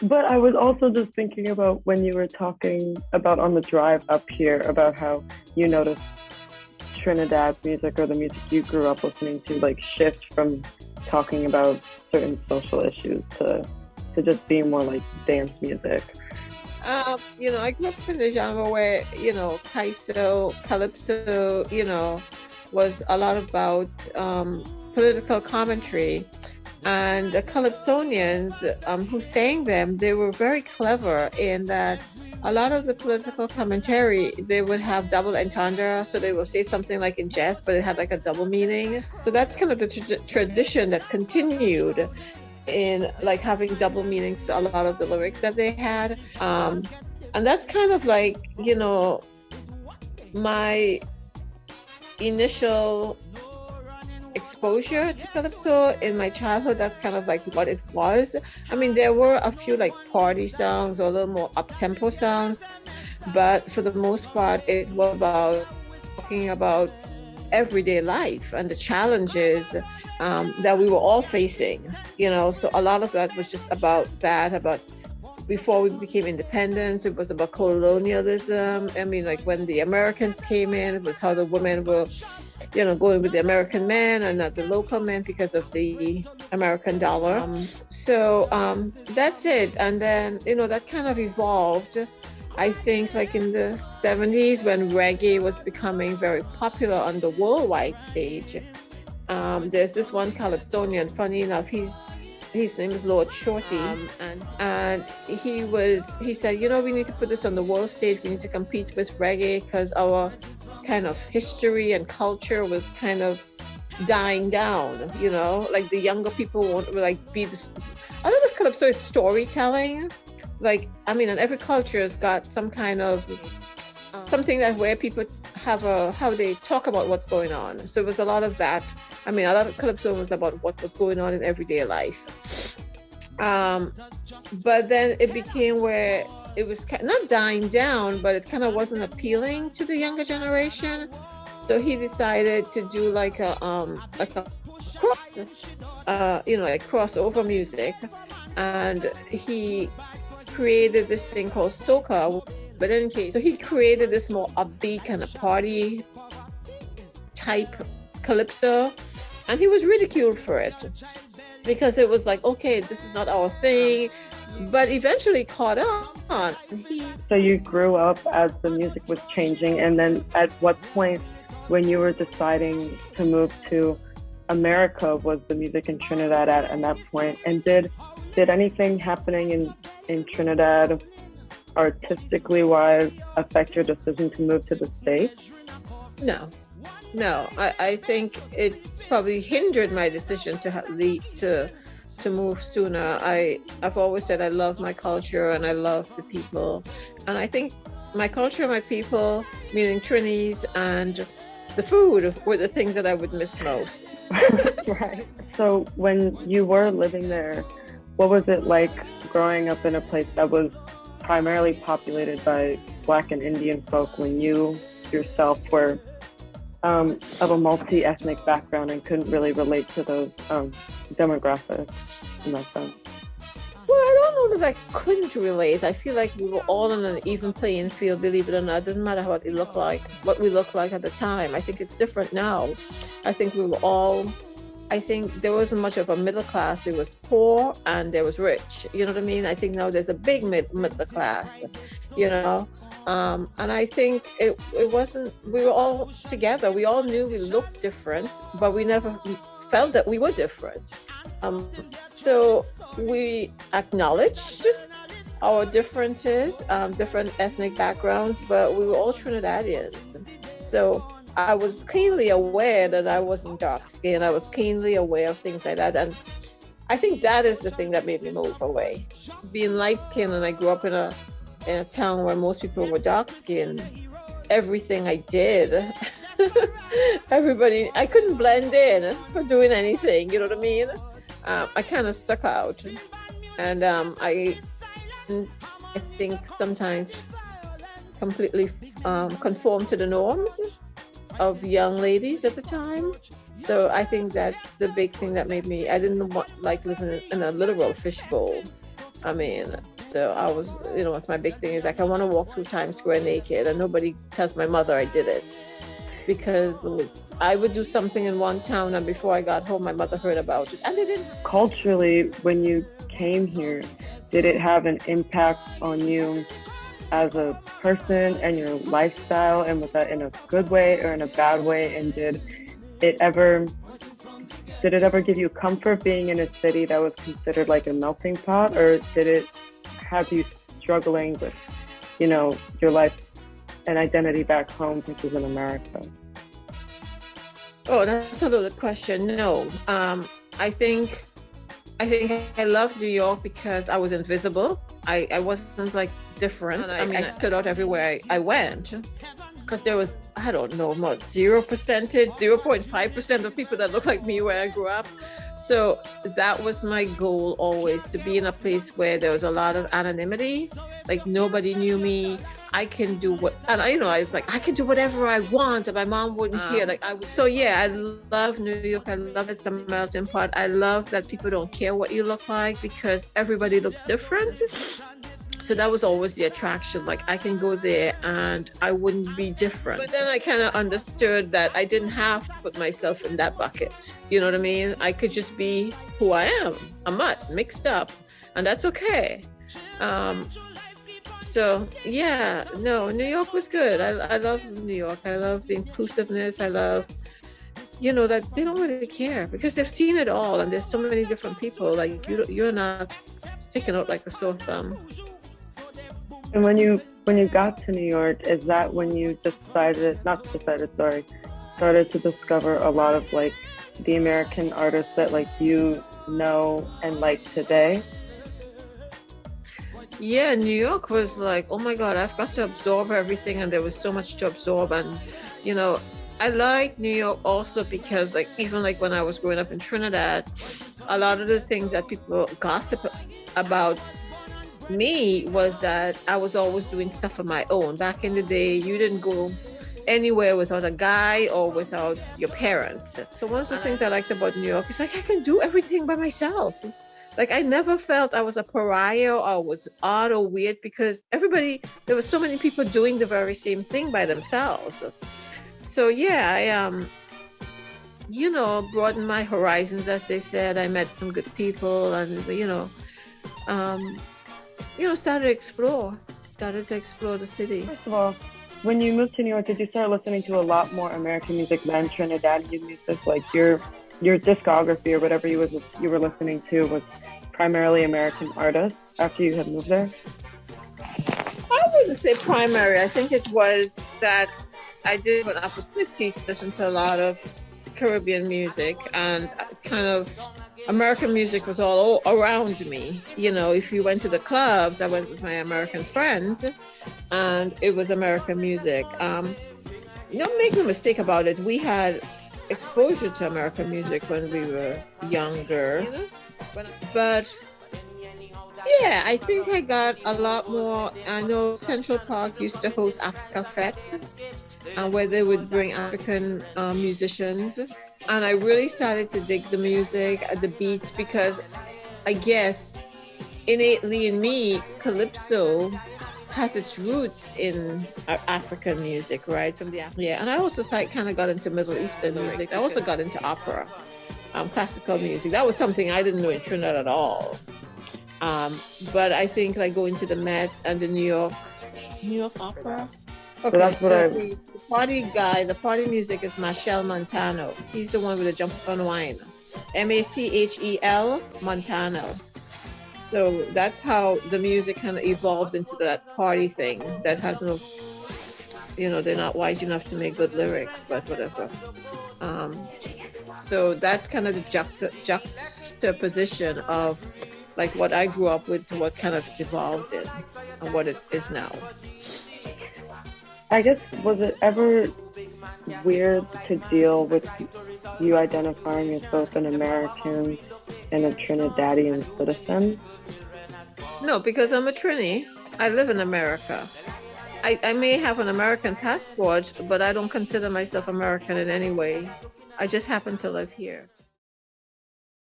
But I was also just thinking about when you were talking about on the drive up here about how you noticed Trinidad music or the music you grew up listening to like shift from talking about certain social issues to just being more like dance music. I grew up in the genre where, calypso, was a lot about political commentary. And the Calypsonians who sang them, they were very clever in that a lot of the political commentary, they would have double entendre. So they will say something like in jest, but it had like a double meaning. So that's kind of the tradition that continued in like having double meanings to a lot of the lyrics that they had. And that's kind of like, my initial exposure to calypso in my childhood. That's kind of like what it was. I mean, there were a few like party songs or a little more up-tempo songs, but for the most part, it was about talking about everyday life and the challenges that we were all facing, So a lot of that was just about that, about before we became independent. It was about colonialism. I mean, like when the Americans came in, it was how the women were going with the American men and not the local men because of the American dollar. So that's it. And then, that kind of evolved, I think, like in the 70s when reggae was becoming very popular on the worldwide stage. There's this one Calypsonian, funny enough, his name is Lord Shorty, and he said, we need to put this on the world stage. We need to compete with reggae because our kind of history and culture was kind of dying down, like the younger people won't like be this. I don't know if calypso is storytelling. Like, I mean, and every culture has got some kind of something that where people have how they talk about what's going on. So it was a lot of that. I mean, a lot of calypso was about what was going on in everyday life. But then it became where it was not dying down, but it kind of wasn't appealing to the younger generation. So he decided to do like a like crossover music, and he created this thing called soca. But in case, so he created this more upbeat kind of party type calypso, and he was ridiculed for it because it was like, okay, this is not our thing, but eventually caught on. So you grew up as the music was changing, and then at what point when you were deciding to move to America was the music in Trinidad at that point? And did anything happening in Trinidad artistically wise affect your decision to move to the States? No. I think it's probably hindered my decision to move sooner. I've always said I love my culture and I love the people, and I think my culture and my people, meaning Trinis, and the food were the things that I would miss most. Right. So when you were living there, what was it like growing up in a place that was primarily populated by Black and Indian folk when you yourself were of a multi-ethnic background and couldn't really relate to those demographics in that sense? Well, I don't know that I couldn't relate. I feel like we were all on an even playing field, believe it or not. It doesn't matter what we look like at the time. I think it's different now. I think there wasn't much of a middle class. There was poor and there was rich. You know what I mean? I think now there's a big middle class, and I think it wasn't, we were all together. We all knew we looked different, but we never felt that we were different. So we acknowledged our differences, different ethnic backgrounds, but we were all Trinidadians. So I was keenly aware that I wasn't dark skinned. I was keenly aware of things like that. And I think that is the thing that made me move away. Being light skinned, and I grew up in a town where most people were dark skinned, everything I did, I couldn't blend in for doing anything, you know what I mean? I kind of stuck out. And I think sometimes completely conform to the norms of young ladies at the time. So I think that's the big thing that made me, I didn't like living in a literal fishbowl. I mean, so I was, what's my big thing is like I want to walk through Times Square naked, and nobody tells my mother I did it, because I would do something in one town, and before I got home, my mother heard about it, and they didn't. Culturally, when you came here, did it have an impact on you as a person and your lifestyle, and was that in a good way or in a bad way? And did it ever give you comfort being in a city that was considered like a melting pot, or did it have you struggling with, your life and identity back home, which is in America? Oh, that's a loaded question. No, I think I love New York because I was invisible. I wasn't like different. I stood out everywhere I went, because there was, I don't know, about 0.5% of people that looked like me where I grew up. So that was my goal always, to be in a place where there was a lot of anonymity, like nobody knew me. I can do I was like, I can do whatever I want, and my mom wouldn't hear. So yeah, I love New York. I love it's a melting pot. I love that people don't care what you look like, because everybody looks different. So that was always the attraction. Like, I can go there and I wouldn't be different. But then I kind of understood that I didn't have to put myself in that bucket. You know what I mean? I could just be who I am, a mutt, mixed up, and that's okay. So yeah, no, New York was good. I love New York. I love the inclusiveness. I love, that they don't really care, because they've seen it all, and there's so many different people. Like, you're not sticking out like a sore thumb. And when you got to New York, is that when you started to discover a lot of like the American artists that like and like today? Yeah, New York was like, oh my God, I've got to absorb everything, and there was so much to absorb. And I like New York also because, like, even like when I was growing up in Trinidad, a lot of the things that people gossip about me was that I was always doing stuff on my own. Back in the day, you didn't go anywhere without a guy or without your parents. So one of the things I liked about New York is like, I can do everything by myself. Like, I never felt I was a pariah or was odd or weird, because there were so many people doing the very same thing by themselves. So yeah, I broadened my horizons, as they said. I met some good people, and started to explore the city. First of all, when you moved to New York, did you start listening to a lot more American music than Trinidadian music? Like, your discography or whatever you were listening to was primarily American artists after you had moved there? I wouldn't say primary. I think it was that I did an opportunity to listen to a lot of Caribbean music, and kind of American music was all around me. If you went to the clubs, I went with my American friends, and it was American music. Don't make no mistake about it. We had exposure to American music when we were younger, but yeah, I think I got a lot more. I know Central Park used to host Africa Fest, where they would bring African musicians, and I really started to dig the music, the beats, because I guess innately in me, calypso has its roots in African music, right? And I also kind of got into Middle Eastern music. I also got into opera, classical music. That was something I didn't know in Trinidad at all. But I think like going to the Met and the New York Opera. Okay, so the party music is Machel Montano. He's the one with the Jump Up and Wine. Machel Montano. So that's how the music kind of evolved into that party thing that has no, they're not wise enough to make good lyrics, but whatever. So that's kind of the juxtaposition of like what I grew up with to what kind of evolved in and what it is now. I guess, was it ever weird to deal with you identifying as both an American and a Trinidadian citizen? No, because I'm a Trini. I live in America. I may have an American passport, but I don't consider myself American in any way. I just happen to live here.